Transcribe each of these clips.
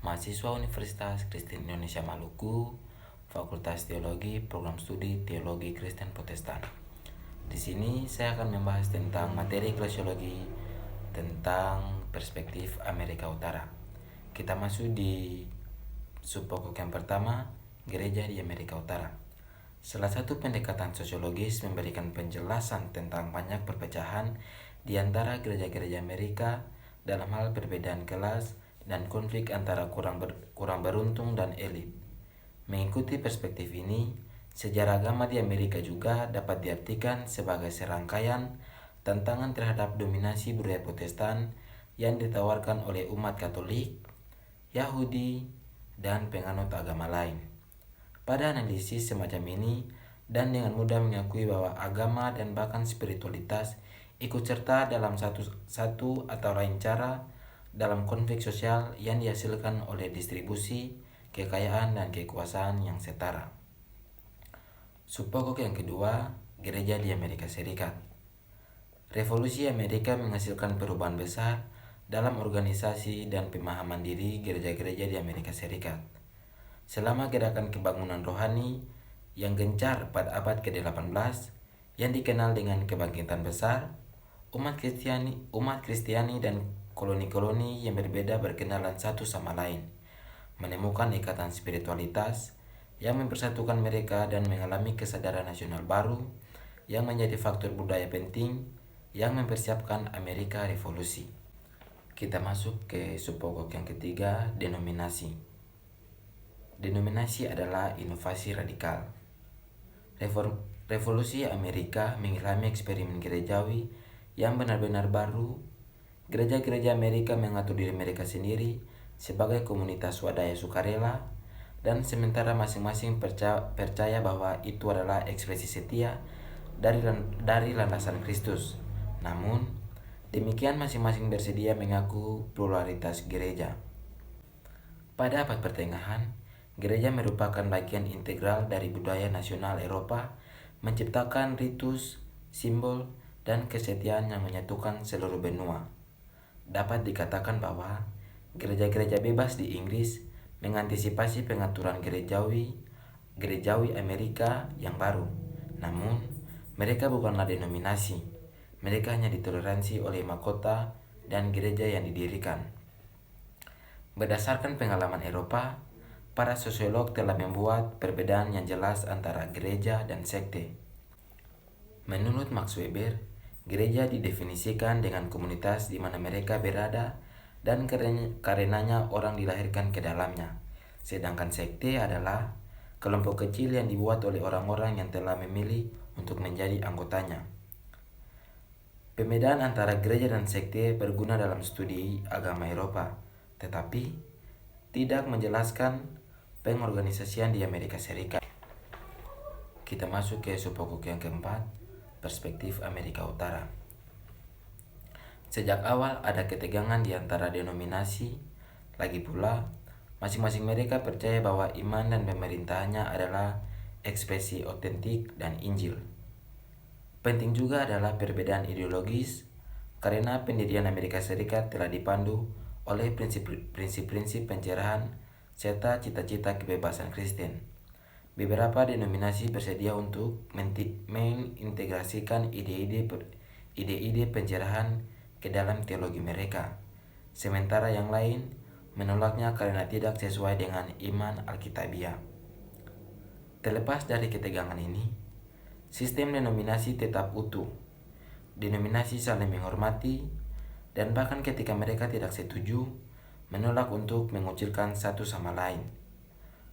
mahasiswa Universitas Kristen Indonesia Maluku, Fakultas Teologi, Program Studi Teologi Kristen Protestan. Di sini saya akan membahas tentang materi eklesiologi tentang perspektif Amerika Utara. Kita masuk di subpokok yang pertama, gereja di Amerika Utara. Salah satu pendekatan sosiologis memberikan penjelasan tentang banyak perpecahan di antara gereja-gereja Amerika dalam hal perbedaan kelas dan konflik antara kurang beruntung dan elit. Mengikuti perspektif ini, sejarah agama di Amerika juga dapat diartikan sebagai serangkaian tantangan terhadap dominasi budaya Protestan yang ditawarkan oleh umat Katolik, Yahudi, dan penganut agama lain. Pada analisis semacam ini, dan dengan mudah mengakui bahwa agama dan bahkan spiritualitas ikut serta dalam satu atau lain cara dalam konflik sosial yang dihasilkan oleh distribusi, kekayaan, dan kekuasaan yang setara. Subpokok yang kedua, gereja di Amerika Serikat. Revolusi Amerika menghasilkan perubahan besar dalam organisasi dan pemahaman diri gereja-gereja di Amerika Serikat. Selama gerakan kebangunan rohani yang gencar pada abad ke-18 yang dikenal dengan kebangkitan besar, umat Kristiani dan koloni-koloni yang berbeda berkenalan satu sama lain, menemukan ikatan spiritualitas yang mempersatukan mereka dan mengalami kesadaran nasional baru yang menjadi faktor budaya penting yang mempersiapkan Amerika Revolusi. Kita masuk ke subpokok yang ketiga, denominasi. Denominasi adalah inovasi radikal. Revolusi Amerika mengalami eksperimen gerejawi yang benar-benar baru. Gereja-gereja Amerika mengatur diri mereka sendiri sebagai komunitas swadaya sukarela, dan sementara masing-masing percaya bahwa itu adalah ekspresi setia dari landasan Kristus. Namun, demikian masing-masing bersedia mengaku pluralitas gereja. Pada abad pertengahan, gereja merupakan bagian integral dari budaya nasional Eropa, menciptakan ritus, simbol, dan kesetiaan yang menyatukan seluruh benua. Dapat dikatakan bahwa gereja-gereja bebas di Inggris mengantisipasi pengaturan gerejawi Amerika yang baru. Namun, mereka bukanlah denominasi. Mereka hanya ditoleransi oleh mahkota dan gereja yang didirikan. Berdasarkan pengalaman Eropa, para sosiolog telah membuat perbedaan yang jelas antara gereja dan sekte. Menurut Max Weber, gereja didefinisikan dengan komunitas di mana mereka berada dan karenanya orang dilahirkan ke dalamnya. Sedangkan sekte adalah kelompok kecil yang dibuat oleh orang-orang yang telah memilih untuk menjadi anggotanya. Pembedaan antara gereja dan sekte berguna dalam studi agama Eropa, tetapi tidak menjelaskan pengorganisasian di Amerika Serikat. Kita masuk ke subpokok yang keempat, perspektif Amerika Utara. Sejak awal ada ketegangan di antara denominasi. Lagi pula, masing-masing mereka percaya bahwa iman dan pemerintahannya adalah ekspresi otentik dan Injil. Penting juga adalah perbedaan ideologis, karena pendirian Amerika Serikat telah dipandu oleh prinsip-prinsip pencerahan serta cita-cita kebebasan Kristen. Beberapa denominasi bersedia untuk mengintegrasikan ide-ide pencerahan ke dalam teologi mereka, sementara yang lain menolaknya karena tidak sesuai dengan iman Alkitabiah. Terlepas dari ketegangan ini, sistem denominasi tetap utuh. Denominasi saling menghormati, dan bahkan ketika mereka tidak setuju, menolak untuk mengucilkan satu sama lain.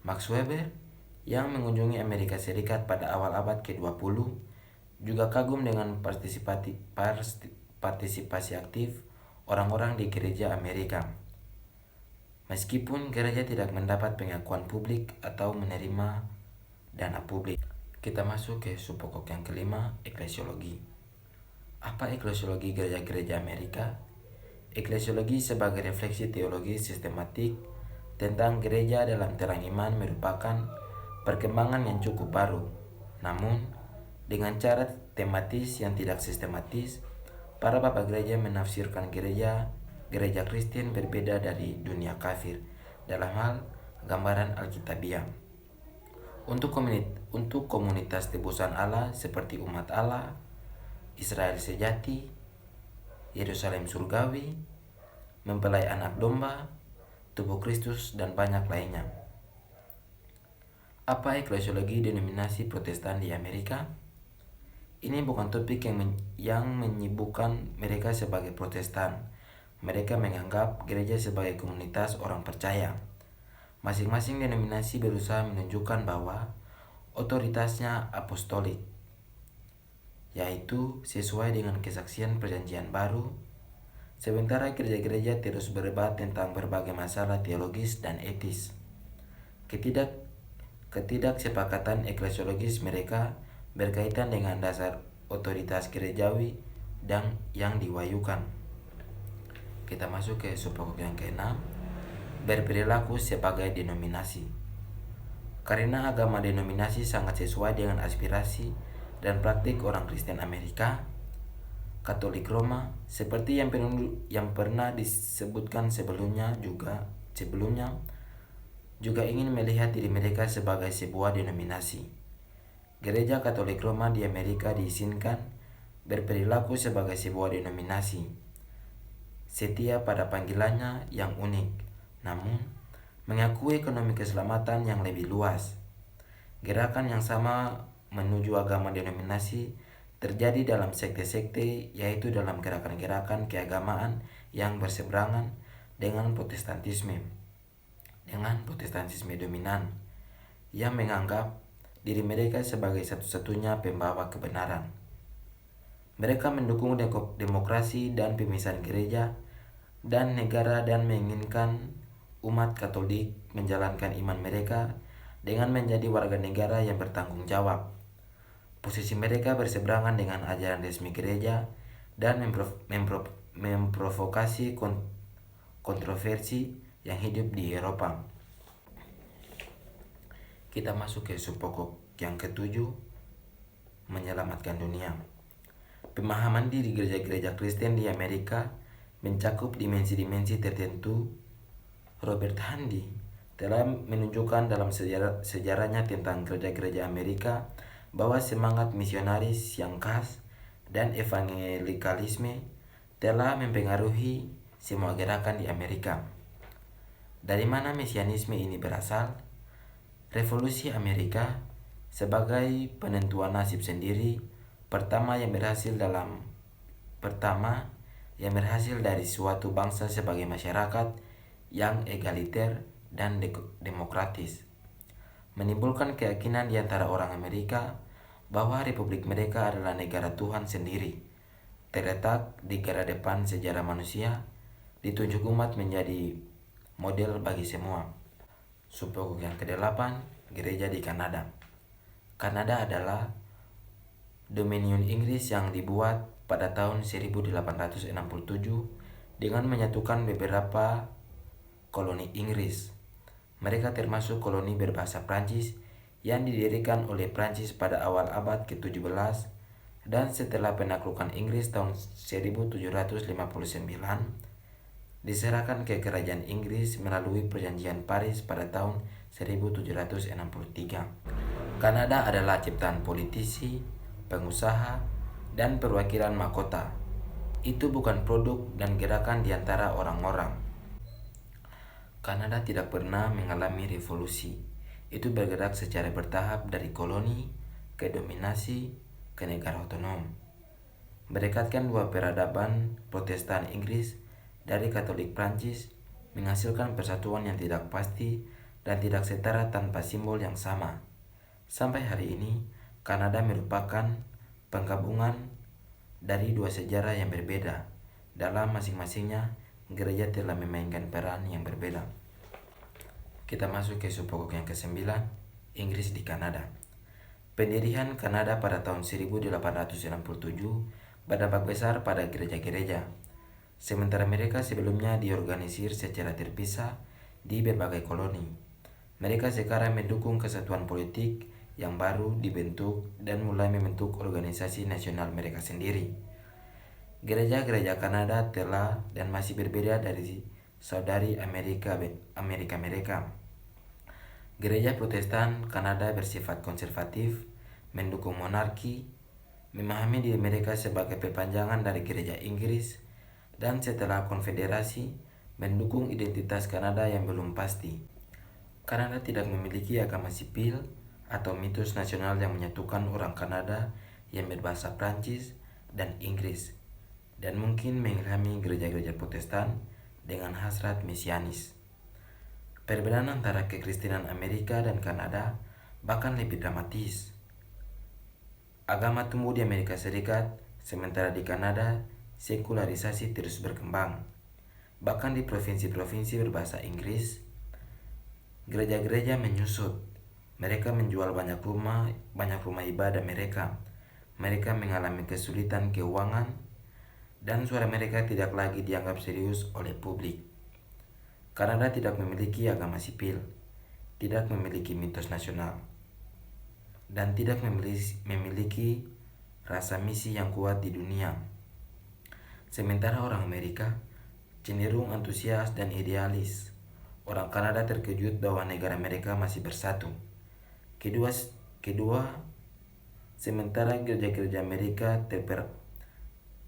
Max Weber yang mengunjungi Amerika Serikat pada awal abad ke-20 juga kagum dengan partisipasi aktif orang-orang di gereja Amerika. Meskipun gereja tidak mendapat pengakuan publik atau menerima dana publik. Kita masuk ke subpokok yang kelima, eklesiologi. Apa eklesiologi gereja-gereja Amerika? Eklesiologi sebagai refleksi teologi sistematik tentang gereja dalam terang iman merupakan perkembangan yang cukup baru. Namun, dengan cara tematis yang tidak sistematis, para bapak gereja menafsirkan gereja gereja Kristen berbeda dari dunia kafir dalam hal gambaran Alkitabiah. Untuk komunitas tebusan Allah seperti umat Allah, Israel sejati, Yerusalem surgawi, mempelai anak domba, tubuh Kristus, dan banyak lainnya. Apa eklesiologi denominasi Protestan di Amerika? Ini bukan topik yang menyibukkan mereka sebagai Protestan. Mereka menganggap gereja sebagai komunitas orang percaya. Masing-masing denominasi berusaha menunjukkan bahwa otoritasnya apostolik, yaitu sesuai dengan kesaksian Perjanjian Baru, sementara gereja-gereja terus berdebat tentang berbagai masalah teologis dan etis. Ketidaksepakatan eklesiologis mereka berkaitan dengan dasar otoritas gerejawi dan yang diwahyukan. Kita masuk ke subpokok yang ke-6, berperilaku sebagai denominasi. Karena agama denominasi sangat sesuai dengan aspirasi dan praktik orang Kristen Amerika, Katolik Roma, seperti yang pernah disebutkan sebelumnya juga ingin melihat diri mereka sebagai sebuah denominasi. Gereja Katolik Roma di Amerika diizinkan berperilaku sebagai sebuah denominasi, setia pada panggilannya yang unik, namun mengakui ekonomi keselamatan yang lebih luas. Gerakan yang sama menuju agama denominasi terjadi dalam sekte-sekte, yaitu dalam gerakan-gerakan keagamaan yang berseberangan dengan Protestantisme dominan, yang menganggap diri mereka sebagai satu-satunya pembawa kebenaran. Mereka mendukung demokrasi dan pemisahan gereja dan negara dan menginginkan umat Katolik menjalankan iman mereka dengan menjadi warga negara yang bertanggung jawab. Posisi mereka berseberangan dengan ajaran resmi gereja dan memprovokasi kontroversi yang hidup di Eropa. Kita masuk ke subpokok yang ke-7, menyelamatkan dunia. Pemahaman diri gereja-gereja Kristen di Amerika mencakup dimensi-dimensi tertentu. Robert Handy telah menunjukkan dalam sejarahnya tentang gereja-gereja Amerika bahwa semangat misionaris yang khas dan evangelikalisme telah mempengaruhi semua gerakan di Amerika. Dari mana mesianisme ini berasal? Revolusi Amerika sebagai penentuan nasib sendiri pertama yang berhasil dari suatu bangsa sebagai masyarakat yang egaliter dan demokratis, menimbulkan keyakinan di antara orang Amerika bahwa republik mereka adalah negara Tuhan sendiri, terletak di garda depan sejarah manusia, ditunjuk umat menjadi model bagi semua. Subpokok yang ke-8, gereja di Kanada. Kanada adalah dominion Inggris yang dibuat pada tahun 1867 dengan menyatukan beberapa koloni Inggris. Mereka termasuk koloni berbahasa Prancis yang didirikan oleh Prancis pada awal abad ke-17 dan setelah penaklukan Inggris tahun 1759 diserahkan ke kerajaan Inggris melalui Perjanjian Paris pada tahun 1763. Kanada adalah ciptaan politisi, pengusaha, dan perwakilan mahkota. Itu bukan produk dan gerakan di antara orang-orang. Kanada tidak pernah mengalami revolusi. Itu bergerak secara bertahap dari koloni ke dominasi ke negara otonom. Merekatkan dua peradaban Protestan Inggris dari Katolik Prancis, menghasilkan persatuan yang tidak pasti dan tidak setara tanpa simbol yang sama. Sampai hari ini, Kanada merupakan penggabungan dari dua sejarah yang berbeda. Dalam masing-masingnya, gereja telah memainkan peran yang berbeda. Kita masuk ke subpokok yang ke-9, Inggris di Kanada. Pendirian Kanada pada tahun 1867 berdampak besar pada gereja-gereja. Sementara mereka sebelumnya diorganisir secara terpisah di berbagai koloni. Mereka sekarang mendukung kesatuan politik yang baru dibentuk dan mulai membentuk organisasi nasional mereka sendiri. Gereja-gereja Kanada telah dan masih berbeda dari saudari Amerika mereka. Gereja Protestan Kanada bersifat konservatif, mendukung monarki, memahami diri mereka sebagai perpanjangan dari gereja Inggris, dan setelah konfederasi, mendukung identitas Kanada yang belum pasti. Kanada tidak memiliki agama sipil atau mitos nasional yang menyatukan orang Kanada yang berbahasa Prancis dan Inggris, dan mungkin mengilhami gereja-gereja Protestan dengan hasrat mesianis. Perbedaan antara kekristenan Amerika dan Kanada bahkan lebih dramatis. Agama tumbuh di Amerika Serikat, sementara di Kanada sekularisasi terus berkembang. Bahkan di provinsi-provinsi berbahasa Inggris, gereja-gereja menyusut. Mereka menjual banyak rumah ibadah mereka. Mereka mengalami kesulitan keuangan, dan suara mereka tidak lagi dianggap serius oleh publik. Kanada tidak memiliki agama sipil, tidak memiliki mitos nasional, dan tidak memiliki rasa misi yang kuat di dunia. Sementara orang Amerika cenderung antusias dan idealis. Orang Kanada terkejut bahwa negara mereka masih bersatu. Sementara gereja-gereja Amerika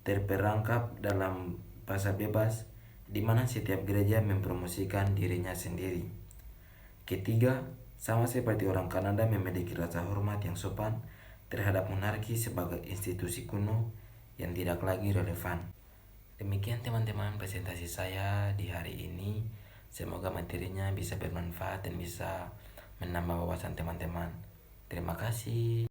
terperangkap dalam pasar bebas, di mana setiap gereja mempromosikan dirinya sendiri. Ketiga, sama seperti orang Kanada memiliki rasa hormat yang sopan terhadap monarki sebagai institusi kuno yang tidak lagi relevan. Demikian teman-teman presentasi saya di hari ini. Semoga materinya bisa bermanfaat dan bisa menambah wawasan teman-teman. Terima kasih.